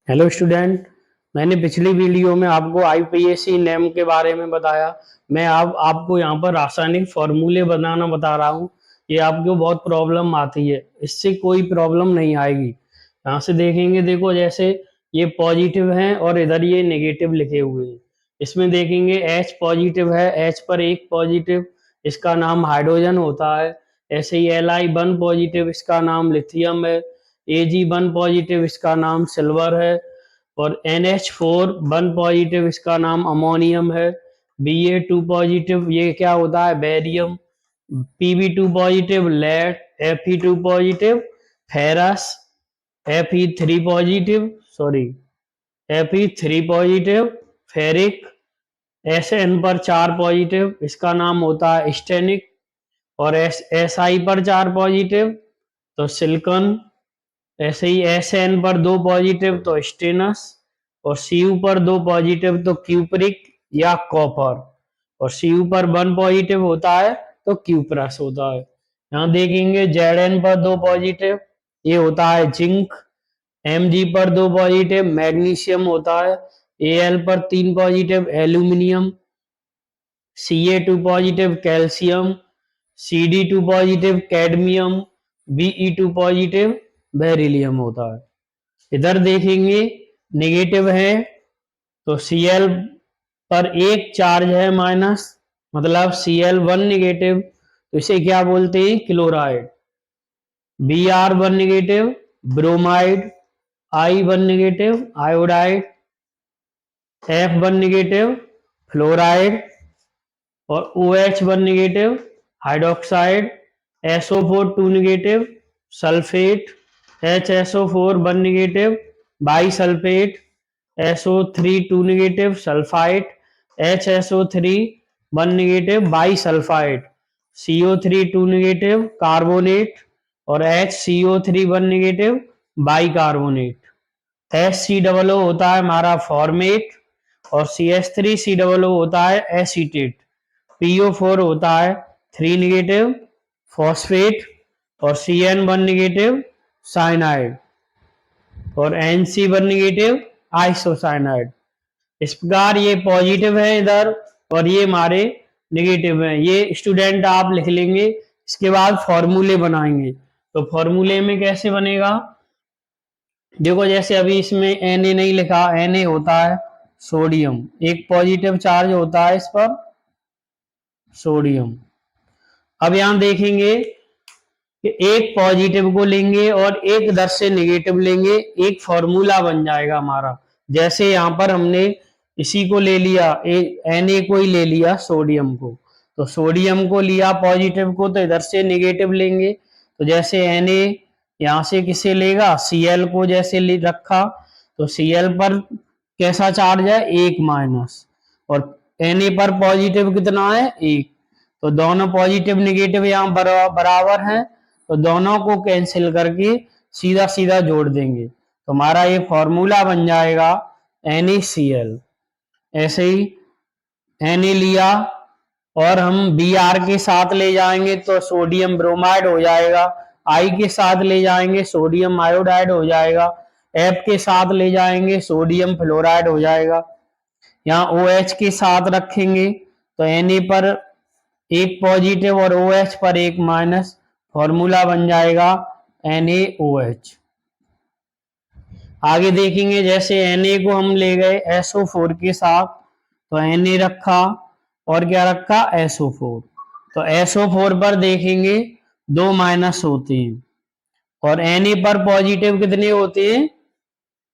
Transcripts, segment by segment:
Hello student. मैंने पिछली video में आपको आईपीएससी नेम के बारे में बताया। मैं आपको यहाँ पर रासायनिक फॉर्मूले बनाना बता रहा हूँ। ये आपको बहुत प्रॉब्लम आती है, इससे कोई प्रॉब्लम नहीं आएगी। यहाँ से देखेंगे, देखो जैसे ये पॉजिटिव है और इधर ये नेगेटिव लिखे हुए हैं। इसमें देखेंगे H पॉजिटिव है, H पर एक पॉजिटिव, इसका नाम हाइड्रोजन होता है। ऐसे ही Li1 पॉजिटिव, इसका नाम लिथियम है। Ag1 पॉजिटिव, इसका नाम सिल्वर है। और NH4 1 पॉजिटिव, इसका नाम अमोनियम है। Ba2 पॉजिटिव, ये क्या होता है, barium. Pb2 positive, lead. Fe2 positive, ferrous. Fe3 positive, sorry, Fe3 positive, ferric. Sn पर 4 पॉजिटिव, इसका नाम होता है स्टेनिक। और Si पर 4 पॉजिटिव तो सिलिकॉन। ऐसे ही Sn पर 2 पॉजिटिव तो स्टेनस। और Cu पर 2 पॉजिटिव तो क्यूप्रिक या कॉपर। और Cu पर 1 पॉजिटिव होता है तो क्यूप्रस होता है। यहाँ देखेंगे Zn पर 2 पॉजिटिव, ये होता है जिंक। Mg पर 2 पॉजिटिव मैग्नीशियम होता है। Al पर 3 positive aluminium. Ca2 positive calcium. Cd2 positive cadmium. Be2 positive beryllium होता है। इधर देखेंगे नेगेटिव है तो Cl पर एक चार्ज है माइनस, मतलब Cl1 नेगेटिव, तो इसे क्या बोलते हैं, chloride. Br1 negative bromide. I1 negative iodide. F1 negative fluoride. और OH1 negative hydroxide. SO4 2 negative sulphate. HSO4 1 negative bisulphate. SO3 2 negative sulphide. HSO3 1 negative bisulphide. CO3 2 negative carbonate. और HCO3 1 negative bicarbonate. HCOO होता है हमारा format. और CH3COO होता है acetate. PO4 होता है 3 नेगेटिव फॉस्फेट। और CN1 नेगेटिव साइनाइड। और NC1 नेगेटिव आइसोसाइनाइड। इस प्रकार ये पॉजिटिव है इधर और ये हमारे नेगेटिव है। ये स्टूडेंट आप लिख लेंगे। इसके बाद फॉर्मूले बनाएंगे। तो फॉर्मूले में कैसे बनेगा, देखो जैसे अभी इसमें Na नहीं लिखा, Na होता है सोडियम, एक पॉजिटिव चार्ज होता है इस पर सोडियम। अब यहां देखेंगे कि एक पॉजिटिव को लेंगे और एक इधर से नेगेटिव लेंगे, एक फॉर्मूला बन जाएगा हमारा। जैसे यहाँ पर हमने इसी को ले लिया, Na को ही ले लिया सोडियम को, तो सोडियम को लिया पॉजिटिव को, तो इधर से नेगेटिव लेंगे। तो जैसे Na यहाँ से किसे लेगा, Cl को जैसे ले रखा, तो Cl पर कैसा चार्ज है, एक माइनस। और Na पर पॉजिटिव कितना है, एक। तो दोनों पॉजिटिव नेगेटिव यहाँ बराबर हैं, तो दोनों को कैंसिल करके सीधा सीधा जोड़ देंगे, तो हमारा ये फॉर्मूला बन जाएगा NaCl। ऐसे ही Na लिया और हम Br के साथ ले जाएंगे तो सोडियम ब्रोमाइड हो जाएगा। I के साथ ले जाएंगे सोडियम आयोडाइड हो जाएगा। F के साथ ले जाएंगे सोडियम फ्लोराइड हो जाएगा। यहाँ OH के साथ रखेंगे तो Na पर एक पॉजिटिव और OH पर एक माइनस, फॉर्मूला बन जाएगा NaOH। आगे देखेंगे जैसे Na को हम ले गए SO4 के साथ, तो Na रखा और क्या रखा, SO4। तो SO4 पर देखेंगे दो माइनस होते हैं। और Na पर पॉजिटिव कितने होते हैं,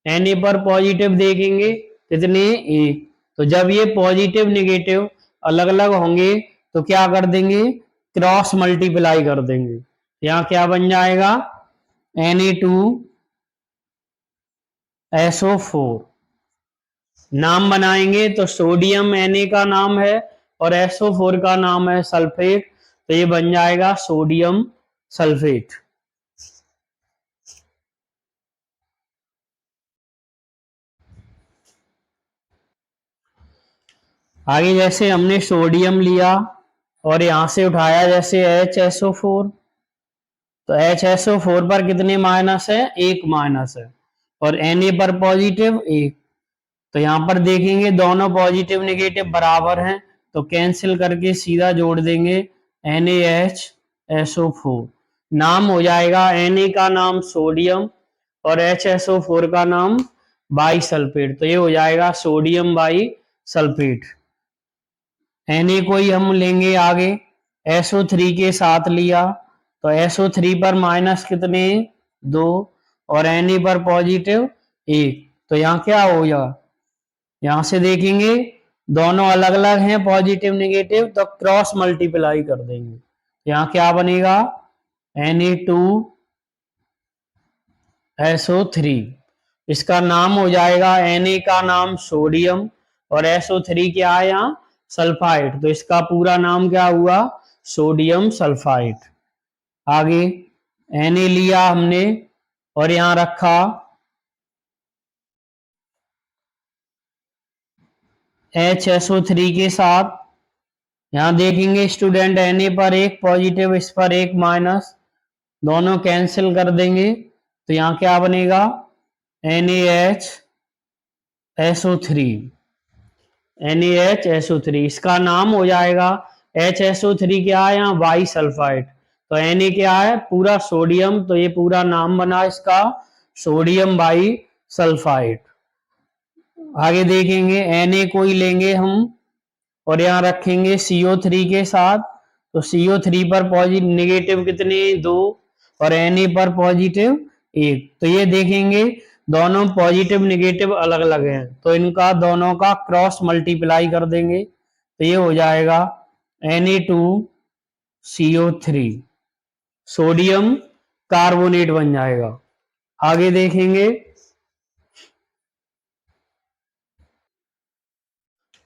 Na पर पॉजिटिव देखेंगे कितने, एक। तो जब ये पॉजिटिव नेगेटिव अलग अलग होंगे तो क्या कर देंगे, क्रॉस मल्टीप्लाई कर देंगे। यहाँ क्या बन जाएगा, Na2SO4। नाम बनाएंगे तो सोडियम Na का नाम है और SO4 का नाम है सल्फेट, तो ये बन जाएगा सोडियम सल्फेट। आगे जैसे हमने सोडियम लिया और यहां से उठाया जैसे HSO4, तो HSO4 पर कितने माइनस है, एक माइनस है। और Na पर पॉजिटिव 1। तो यहाँ पर देखेंगे दोनों पॉजिटिव नेगेटिव बराबर हैं, तो कैंसिल करके सीधा जोड़ देंगे NaHSO4। नाम हो जाएगा Na का नाम सोडियम और HSO4 का नाम बाई सल्फेट। तो ये हो जाएगा सोडियम बाई सल्फेट। Na को ही हम लेंगे आगे, SO3 के साथ लिया तो SO3 पर माइनस कितने 2 और Na पर पॉजिटिव 1। तो यहाँ क्या हो जाएगा, यहां से देखेंगे दोनों अलग अलग हैं पॉजिटिव नेगेटिव, तो क्रॉस मल्टीप्लाई कर देंगे। यहाँ क्या बनेगा Na2SO3। इसका नाम हो जाएगा Na का नाम सोडियम और SO3 क्या है यहाँ सल्फाइड, तो इसका पूरा नाम क्या हुआ सोडियम सल्फाइड। आगे Na लिया हमने और यहाँ रखा HSO3 के साथ। यहाँ देखेंगे स्टूडेंट Na पर एक पॉजिटिव इस पर एक माइनस, दोनों कैंसिल कर देंगे तो यहाँ क्या बनेगा NaHSO3। NaHSO3 इसका नाम हो जाएगा HSO3 क्या है यहाँ बाई सल्फाइड, तो Na क्या है पूरा सोडियम, तो ये पूरा नाम बना इसका सोडियम बाई सल्फाइड। आगे देखेंगे Na को ही लेंगे हम और यहाँ रखेंगे CO3 के साथ, तो CO3 पर पॉजिटिव नेगेटिव कितने 2 और Na पर पॉजिटिव 1। तो ये देखेंगे दोनों पॉजिटिव नेगेटिव अलग अलग हैं, तो इनका दोनों का क्रॉस मल्टीप्लाई कर देंगे तो ये हो जाएगा Na2CO3 सोडियम कार्बोनेट बन जाएगा। आगे देखेंगे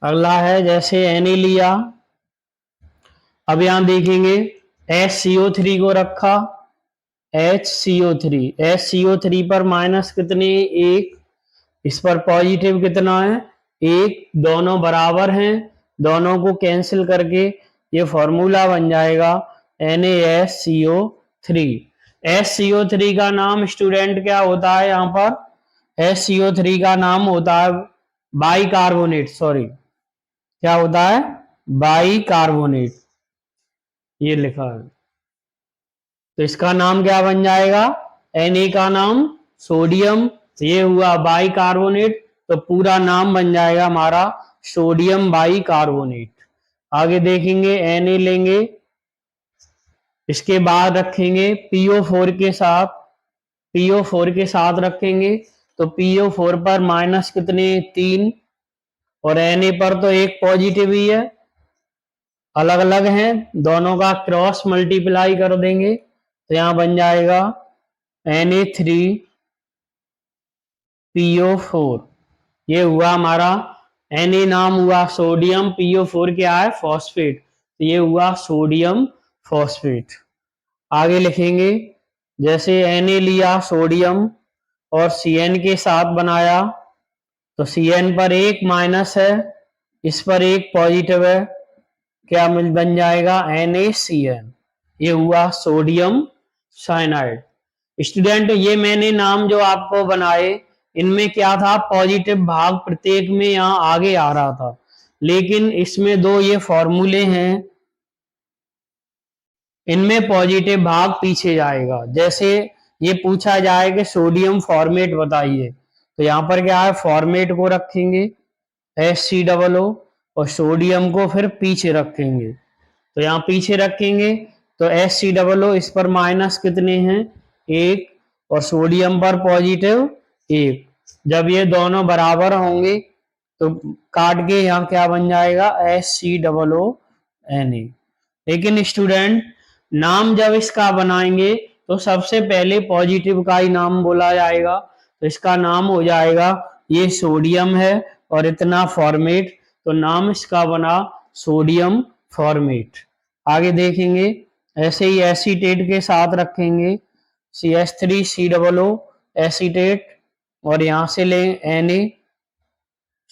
अगला है जैसे Na लिया, अब यहां देखेंगे HCO3 को रखा HCO3 पर माइनस कितने 1, इस पर पॉजिटिव कितना है 1, दोनों बराबर हैं, दोनों को कैंसिल करके ये फॉर्मूला बन जाएगा NaSCO3। HCO3 का नाम स्टूडेंट क्या होता है, यहाँ पर HCO3 का नाम होता है बाई कार्बोनेट, सॉरी क्या होता है बाई कार्बोनेट, ये लिखा है। तो इसका नाम क्या बन जाएगा Na का नाम सोडियम, तो ये हुआ बाई कार्बोनेट, तो पूरा नाम बन जाएगा हमारा सोडियम बाई कार्बोनेट। आगे देखेंगे Na लेंगे, इसके बाद रखेंगे PO4 के साथ, PO4 के साथ रखेंगे तो PO4 पर माइनस कितने 3 और Na पर तो एक पॉजिटिव ही है, अलग अलग हैं, दोनों का क्रॉस मल्टीप्लाई कर देंगे तो यहां बन जाएगा Na3PO4। ये हुआ हमारा Na नाम हुआ सोडियम, PO4 क्या है फॉस्फेट, तो ये हुआ सोडियम फॉस्फेट। आगे लिखेंगे जैसे Na लिया सोडियम और Cn के साथ बनाया, तो Cn पर एक माइनस है, इस पर एक पॉजिटिव है, क्या बन जाएगा NaCN। ये हुआ सोडियम साइनाइड। स्टूडेंट ये मैंने नाम जो आपको बनाए इनमें क्या था पॉजिटिव भाग प्रत्येक में यहाँ आगे आ रहा था, लेकिन इसमें दो ये फॉर्मूले हैं इनमें पॉजिटिव भाग पीछे जाएगा। जैसे ये पूछा जाए कि सोडियम फॉर्मेट बताइए, तो यहाँ पर क्या है फॉर्मेट को रखेंगे HCOO और सोडियम को फिर पीछे रखेंगे, तो यहाँ पीछे रखेंगे तो HCOO इस पर माइनस कितने हैं 1 और सोडियम पर पॉजिटिव 1। जब ये दोनों बराबर होंगे तो काट के यहाँ क्या बन जाएगा HCOONA। लेकिन स्टूडेंट नाम जब इसका बनाएंगे तो सबसे पहले पॉजिटिव का ही नाम बोला जाएगा, तो इसका नाम हो जाएगा ये सोडियम है और इतना फॉर्मेट, तो नाम इसका बना सोडियम फॉर्मेट। आगे देखेंगे ऐसे ही एसीटेट के साथ रखेंगे CH3COO एसीटेट और यहां से लें Na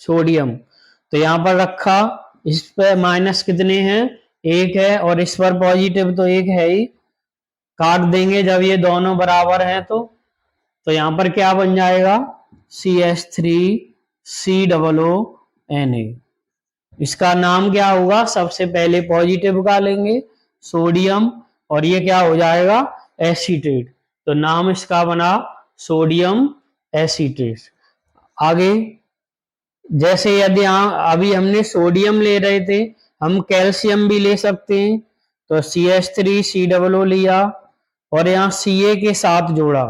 सोडियम, तो यहां पर रखा, इस पर माइनस कितने हैं 1 है और इस पर पॉजिटिव तो 1 है ही, काट देंगे जब ये दोनों बराबर हैं तो तो यहाँ पर क्या बन जाएगा, CH3COONA। इसका नाम क्या होगा, सबसे पहले पॉजिटिव का लेंगे सोडियम, और ये क्या हो जाएगा, एसीटेट। तो नाम इसका बना सोडियम एसीटेट। आगे जैसे यदि यहाँ अभी हमने सोडियम ले रहे थे, हम कैल्शियम भी ले सकते हैं। तो CH3COO लिया और यहाँ Ca के साथ जोड़ा,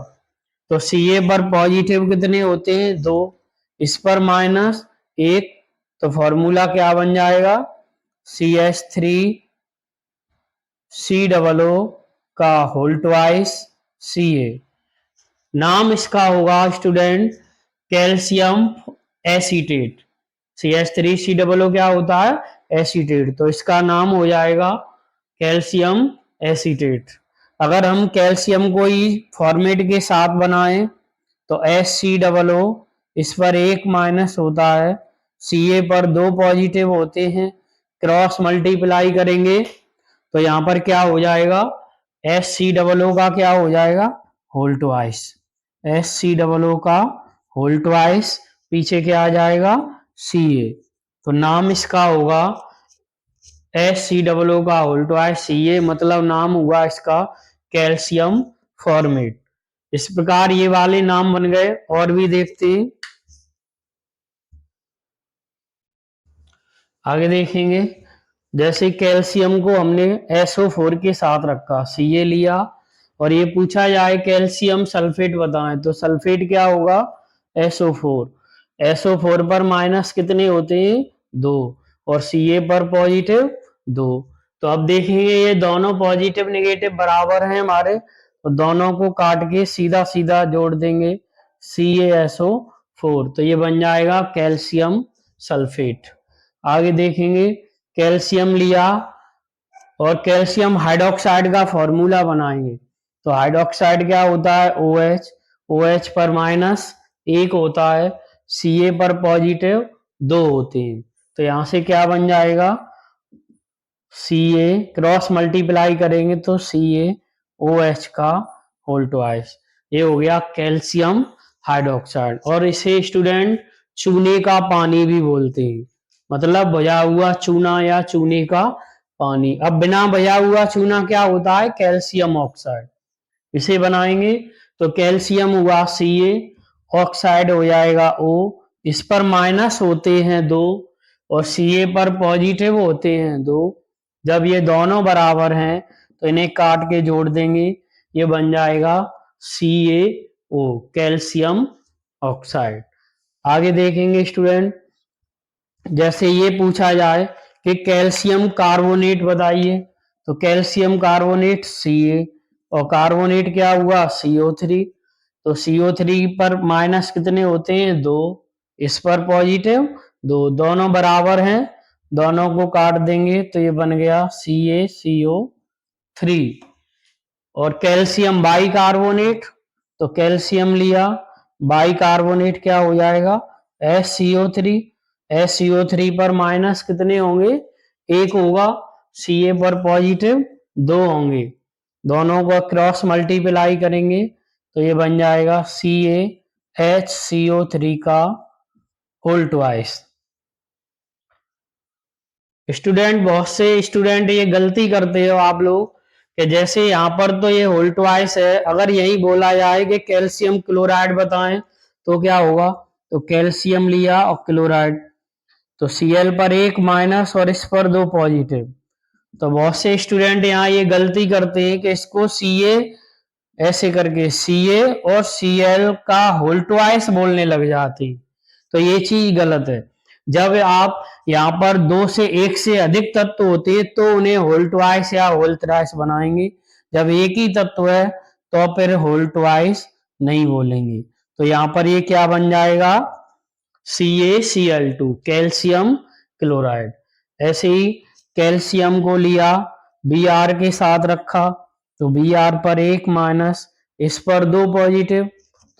तो Ca पर पॉजिटिव कितने होते हैं, 2, इस पर माइनस 1, तो फॉर्मूला क्या बन जाएगा, CH3COO का होल ट्वाइस Ca। नाम इसका होगा स्टूडेंट कैल्शियम एसीटेट। CH3COO क्या होता है, एसीटेट, तो इसका नाम हो जाएगा कैल्शियम एसीटेट। अगर हम कैल्शियम को ही फॉर्मेट के साथ बनाएं तो HCOO, इस पर 1 माइनस होता है, Ca पर 2 पॉजिटिव होते हैं, क्रॉस मल्टीप्लाई करेंगे तो यहाँ पर क्या हो जाएगा, HCOO का क्या हो जाएगा, होल ट्वाइस, HCOO का होल ट्वाइस, पीछे क्या आ जाएगा, Ca। तो नाम इसका होगा HCOO का होल ट्वाइस Ca, मतलब नाम हुआ इसका कैल्शियम फॉर्मेट। इस प्रकार ये वाले नाम बन गए। और भी देखते हैं, आगे देखेंगे। जैसे कैल्शियम को हमने SO4 के साथ रखा, Ca लिया, और ये पूछा जाए कैल्शियम सल्फेट बताएं, तो सल्फेट क्या होगा, SO4। SO4 पर माइनस कितने होते हैं, 2, और Ca पर पॉजिटिव 2। तो अब देखेंगे ये दोनों पॉजिटिव नेगेटिव बराबर हैं हमारे, तो दोनों को काट के सीधा सीधा जोड़ देंगे, CaSO4, तो ये बन जाएगा कैल्शियम सल्फेट। आगे देखेंगे, कैल्शियम लिया और कैल्शियम हाइड्रोक्साइड का फॉर्मूला बनाएंगे। तो हाइड्रोक्साइड क्या होता है, OH, OH पर माइनस 1 होता है, Ca पर पॉजिटिव 2 होते हैं, तो यहां से क्या बन जाएगा, Ca क्रॉस मल्टीप्लाई करेंगे तो CaOH का होल ट्वाइस। ये हो गया कैल्शियम हाइड्रोक्साइड। और इसे स्टूडेंट चूने का पानी भी बोलते हैं, मतलब भजा हुआ चूना या चूने का पानी। अब बिना भजा हुआ चूना क्या होता है, कैल्शियम ऑक्साइड। इसे बनाएंगे तो कैल्शियम हुआ Ca, ऑक्साइड हो जाएगा O, इस पर माइनस होते हैं 2 और Ca पर पॉजिटिव होते हैं 2। जब ये दोनों बराबर हैं तो इन्हें काट के जोड़ देंगे, ये बन जाएगा CaO, कैल्शियम ऑक्साइड। आगे देखेंगे स्टूडेंट, जैसे ये पूछा जाए कि कैल्शियम कार्बोनेट बताइए, तो कैल्शियम कार्बोनेट Ca, और कार्बोनेट क्या हुआ, CO3। तो CO3 पर माइनस कितने होते हैं, 2, इस पर पॉजिटिव 2, दोनों बराबर हैं, दोनों को काट देंगे तो ये बन गया CaCO3। और कैल्शियम बाई कार्बोनेट, तो कैल्शियम लिया, बाई कार्बोनेट क्या हो जाएगा, HCO3। HCO3 पर माइनस कितने होंगे, 1 होगा, Ca पर पॉजिटिव 2 होंगे, दोनों को क्रॉस मल्टीप्लाई करेंगे तो ये बन जाएगा CaHCO3 का होल ट्वाइस। स्टूडेंट, बहुत से स्टूडेंट ये गलती करते हो आप लोग कि जैसे यहाँ पर तो ये होल ट्वाइस है, अगर यही बोला जाए कि कैल्शियम क्लोराइड बताएं तो क्या होगा, तो कैल्शियम लिया और क्लोराइड, तो Cl पर 1 माइनस और इस पर 2 पॉजिटिव। तो बहुत से स्टूडेंट यहाँ ये गलती करते हैं कि इसको Ca ऐसे करके Ca और Cl का होल ट्वाइस बोलने लग जाती, तो ये चीज गलत है। जब आप यहाँ पर 2 से 1 से अधिक तत्व होते हैं तो उन्हें होल ट्वाइस या होल थ्राइस बनाएंगे, जब एक ही तत्व है तो फिर होल ट्वाइस नहीं बोलेंगे। तो यहाँ पर ये क्या बन जाएगा, CaCl2, कैल्शियम क्लोराइड। ऐसे ही कैल्शियम को लिया, Br के साथ रखा, तो Br पर 1 माइनस, इस पर 2 पॉजिटिव,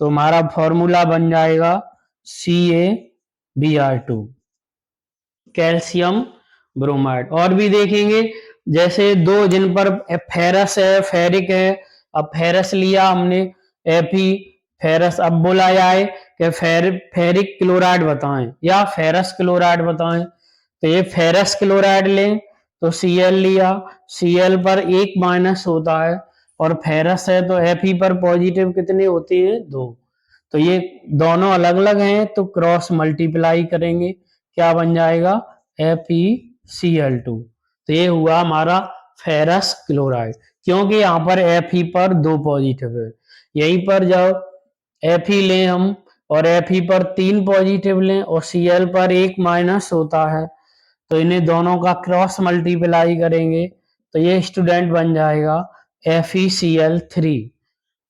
तो हमारा फॉर्मूला बन जाएगा CaBr2, कैल्शियम ब्रोमाइड। और भी देखेंगे, जैसे 2 जिन पर फेरस है, फेरिक है। अब फेरस लिया हमने Fe, फेरस, अब बोला जाए कि फेरिक क्लोराइड बताएं या फेरस क्लोराइड बताएं, तो ये फेरस क्लोराइड लें तो Cl लिया, Cl पर 1 माइनस होता है और फेरस है तो Fe पर पॉजिटिव कितने होते हैं, 2। तो ये दोनों अलग अलग हैं तो क्रॉस मल्टीप्लाई करेंगे, क्या बन जाएगा, FeCl2। तो ये हुआ हमारा फेरस क्लोराइड, क्योंकि यहाँ पर Fe पर 2 पॉजिटिव है। यहीं पर जब Fe लें हम और Fe पर 3 पॉजिटिव लें और Cl पर 1 माइनस होता है, तो इन्हें दोनों का क्रॉस मल्टीप्लाई करेंगे तो ये स्टूडेंट बन जाएगा FeCl3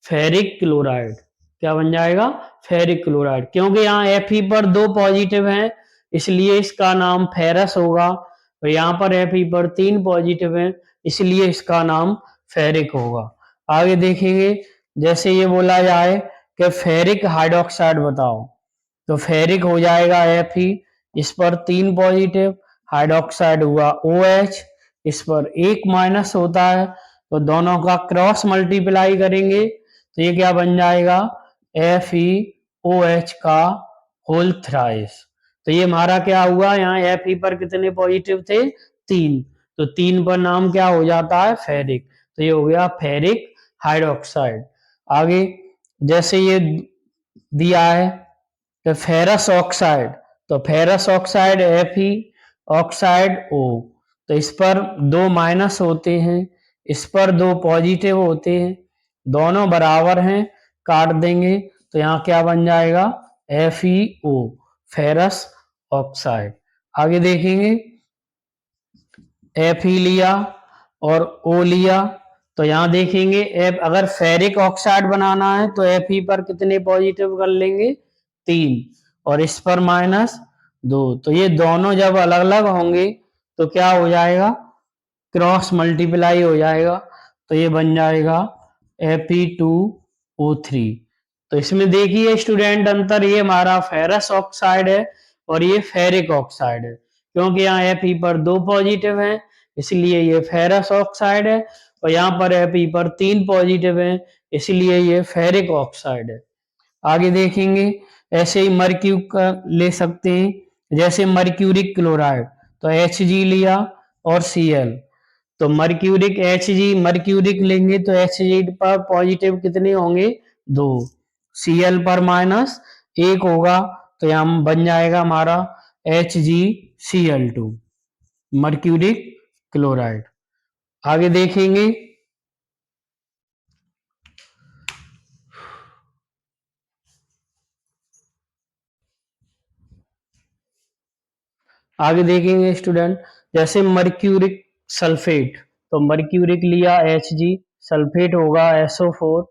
फेरिक क्लोराइड। क्या बन जाएगा, फेरिक क्लोराइड, क्योंकि यहाँ Fe पर 2 पॉजिटिव हैं इसलिए इसका नाम फेरस होगा, और यहाँ पर Fe पर 3 पॉजिटिव हैं इसलिए इसका नाम फेरिक होगा। आगे देखेंगे, जैसे ये बोला जाए कि फेरिक हाइड्रोक्साइड बताओ, तो फेरिक हो जाएगा Fe, इस पर 3 पॉजिटिव, हाइड्रोक्साइड हुआ OH, इस पर 1 माइनस होता है, तो दोनों का क्रॉस मल्टीप्लाई करेंगे तो ये क्या बन जाएगा, FeOH का होल थ्राइस। तो ये हमारा क्या हुआ, यहाँ Fe पर कितने पॉजिटिव थे, 3, तो 3 पर नाम क्या हो जाता है, फेरिक, तो ये हो गया फेरिक हाइड्रोक्साइड। आगे जैसे ये दिया है तो फेरस ऑक्साइड, तो ferrous oxide Fe oxide O, तो इस पर 2 माइनस होते हैं, इस पर 2 पॉजिटिव होते हैं, दोनों बराबर हैं, काट देंगे तो यहाँ क्या बन जाएगा, FeO फेरस ऑक्साइड। आगे देखेंगे, Fe लिया और O लिया, तो यहाँ देखेंगे अगर फेरिक ऑक्साइड बनाना है तो Fe पर कितने पॉजिटिव कर लेंगे, 3, और इस पर माइनस 2, तो ये दोनों जब अलग अलग होंगे तो क्या हो जाएगा, क्रॉस मल्टीप्लाई हो जाएगा, तो ये बन जाएगा Fe2O3। तो इसमें देखिए स्टूडेंट अंतर, ये हमारा फेरस ऑक्साइड है और ये फेरिक ऑक्साइड है, क्योंकि यहाँ Fe पर 2 पॉजिटिव हैं इसलिए ये फेरस ऑक्साइड है, और यहाँ पर Fe पर 3 पॉजिटिव हैं इसलिए ये फेरिक ऑक्साइड है। आगे देखेंगे, ऐसे ही मर्क्यू का ले सकते हैं, जैसे मर्क्यूरिक क्लोराइड, तो Hg लिया और Cl, तो मर्क्यूरिक Hg मर्क्यूरिक लेंगे तो Hg पर पॉजिटिव कितने होंगे, 2, Cl पर माइनस 1 होगा, तो यहाँ बन जाएगा हमारा HgCl2 मर्क्यूरिक क्लोराइड। आगे देखेंगे, आगे देखेंगे स्टूडेंट, जैसे मर्क्यूरिक सल्फेट, तो मर्क्यूरिक लिया Hg, सल्फेट होगा SO4,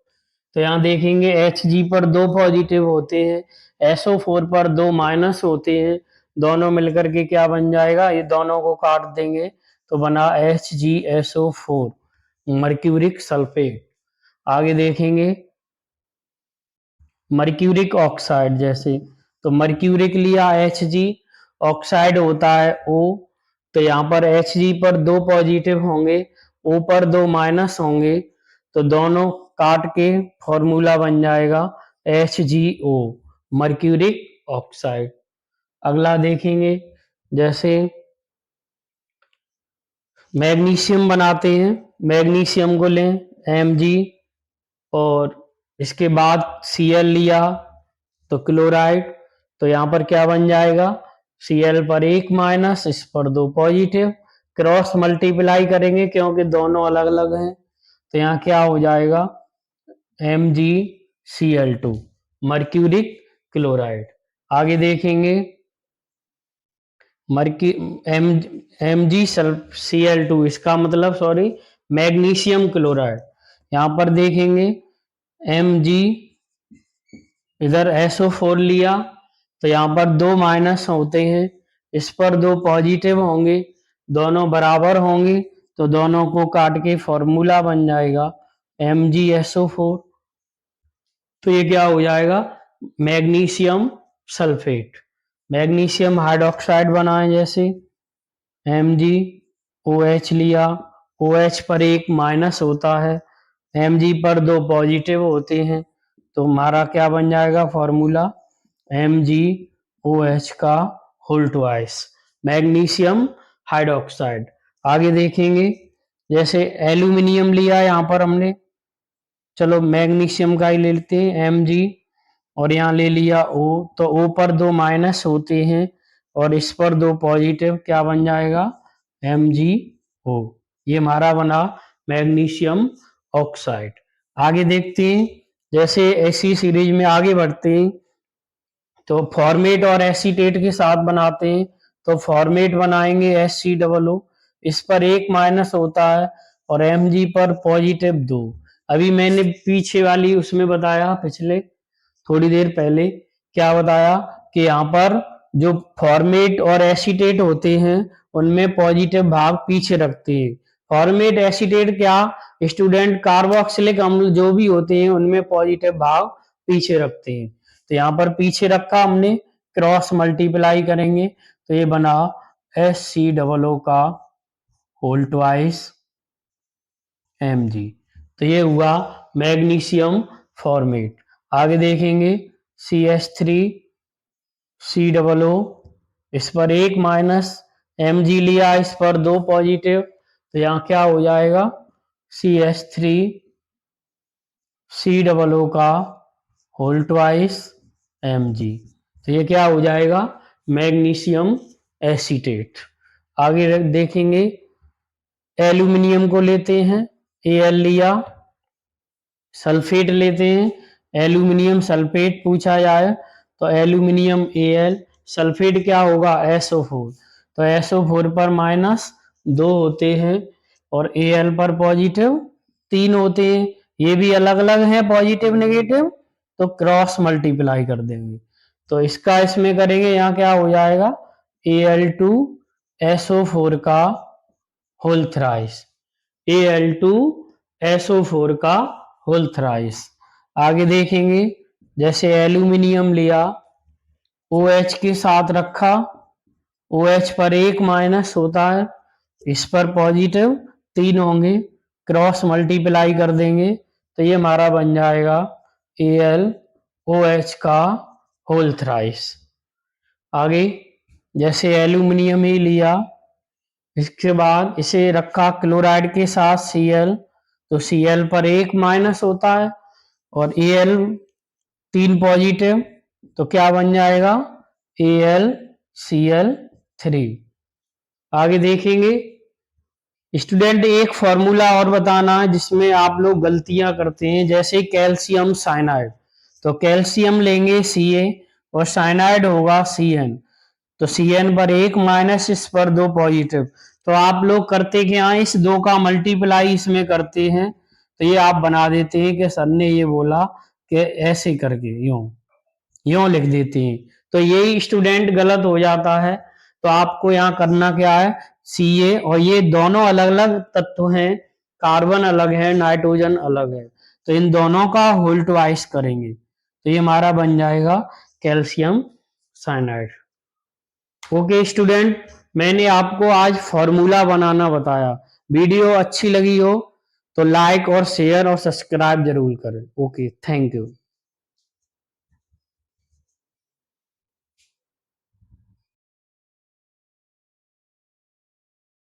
तो यहाँ देखेंगे Hg पर 2 पॉजिटिव होते हैं, SO4 पर 2 माइनस होते हैं, दोनों मिलकर के क्या बन जाएगा, ये दोनों को काट देंगे तो बना HgSO4 मर्क्यूरिक सल्फेट। आगे देखेंगे मर्क्यूरिक ऑक्साइड, जैसे तो मर्क्यूरिक लिया Hg, ऑक्साइड होता है O, तो यहाँ पर Hg पर 2 पॉजिटिव होंगे, O पर 2 माइनस होंगे, तो दोनों काट के फॉर्मूला बन जाएगा HgO मर्क्यूरिक ऑक्साइड। अगला देखेंगे, जैसे मैग्नीशियम बनाते हैं, मैग्नीशियम को लें Mg और इसके बाद Cl लिया तो क्लोराइड, तो यहाँ पर क्या बन जाएगा, Cl पर 1 माइनस, इस पर 2 पॉजिटिव, क्रॉस मल्टीप्लाई करेंगे क्योंकि दोनों अलग अलग हैं, तो यहाँ क्या हो जाएगा, MgCl2 मर्क्यूरिक क्लोराइड। आगे देखेंगे MgCl2, इसका मतलब सॉरी मैग्नीशियम क्लोराइड, यहाँ पर देखेंगे Mg, इधर SO4 लिया तो यहाँ पर 2 माइनस होते हैं, इस पर 2 पॉजिटिव होंगे, दोनों बराबर होंगे, तो दोनों को काट के फॉर्मूला बन जाएगा MgSO4, तो ये क्या हो जाएगा, मैग्नीशियम सल्फेट। मैग्नीशियम हाइड्रोक्साइड बनाए, जैसे MgOH लिया, OH पर 1 माइनस होता है, Mg पर 2 पॉजिटिव होते हैं, तो हमारा क्या बन जाएगा फॉर्मूला, MgOH का होल ट्वाइस मैग्नीशियम हाइड्रोक्साइड। आगे देखेंगे, जैसे एल्यूमिनियम लिया यहाँ पर हमने, चलो मैग्नीशियम का ही ले लेते हैं Mg, और यहाँ ले लिया O, तो O पर 2 माइनस होते हैं और इस पर 2 पॉजिटिव, क्या बन जाएगा MgO। ये हमारा बना मैग्नीशियम ऑक्साइड। आगे देखते हैं, जैसे ऐसी सीरीज में आगे बढ़ते हैं तो फॉर्मेट और एसीटेट के साथ बनाते हैं। तो फॉर्मेट बनाएंगे HCOO, इस पर 1 माइनस होता है और Mg पर पॉजिटिव 2। अभी मैंने पीछे वाली उसमें बताया, पिछले थोड़ी देर पहले क्या बताया कि यहाँ पर जो फॉर्मेट और एसीटेट होते हैं उनमें पॉजिटिव भाग पीछे रखते हैं। फॉर्मेट एसीटेट क्या स्टूडेंट, कार्बोक्सिलिक अम्ल जो भी होते हैं उनमें पॉजिटिव भाग पीछे रखते हैं। तो यहाँ पर पीछे रखा हमने, क्रॉस मल्टीप्लाई करेंगे तो ये बना HCOO का होल ट्वाइस Mg। तो ये हुआ मैग्नीशियम फॉर्मेट। आगे देखेंगे CH3COO, इस पर 1 माइनस, Mg लिया, इस पर 2 पॉजिटिव, तो यहाँ क्या हो जाएगा CH3COO का होल ट्वाइस Mg। तो ये क्या हो जाएगा मैग्नीशियम एसीटेट। आगे देखेंगे, एल्यूमिनियम को लेते हैं, Al लिया, सल्फेट लेते हैं, एल्यूमिनियम सल्फेट पूछा जाए तो एल्यूमिनियम Al, सल्फेट क्या होगा SO4, तो SO4 पर माइनस 2 होते हैं और Al पर पॉजिटिव 3 होते हैं। ये भी अलग अलग हैं पॉजिटिव नेगेटिव, तो क्रॉस मल्टीप्लाई कर देंगे तो इसका इसमें करेंगे, यहाँ क्या हो जाएगा Al2SO4 का होल थ्राइस, Al2SO4 का होल थ्राइस। आगे देखेंगे, जैसे एल्यूमिनियम लिया, OH के साथ रखा, OH पर 1 माइनस होता है, इस पर पॉजिटिव 3 होंगे, क्रॉस मल्टीप्लाई कर देंगे तो ये हमारा बन जाएगा AlOH का होल थ्राइस। आगे जैसे एल्यूमिनियम ही लिया, इसके बाद इसे रखा क्लोराइड के साथ Cl, तो Cl पर 1 माइनस होता है और Al 3 पॉजिटिव, तो क्या बन जाएगा AlCl3। आगे देखेंगे, स्टूडेंट एक फॉर्मूला और बताना है जिसमें आप लोग गलतियां करते हैं, जैसे कैल्शियम साइनाइड, तो कैल्शियम लेंगे Ca और साइनाइड होगा Cn, तो Cn पर 1 माइनस, इस पर 2 पॉजिटिव, तो आप लोग करते क्या है, इस 2 का मल्टीप्लाई इसमें करते हैं, तो ये आप बना देते हैं कि सर ने ये बोला कि ऐसे करके यूं लिख देते हैं, तो यही स्टूडेंट गलत हो जाता है। तो आपको यहाँ करना क्या है, Ca, और ये दोनों अलग अलग तत्व हैं, कार्बन अलग है, नाइट्रोजन अलग है, तो इन दोनों का होल ट्वाइस करेंगे तो ये हमारा बन जाएगा कैल्शियम साइनाइड। ओके स्टूडेंट, मैंने आपको आज फॉर्मूला बनाना बताया। वीडियो अच्छी लगी हो तो लाइक और शेयर और सब्सक्राइब जरूर करें। Okay, thank you.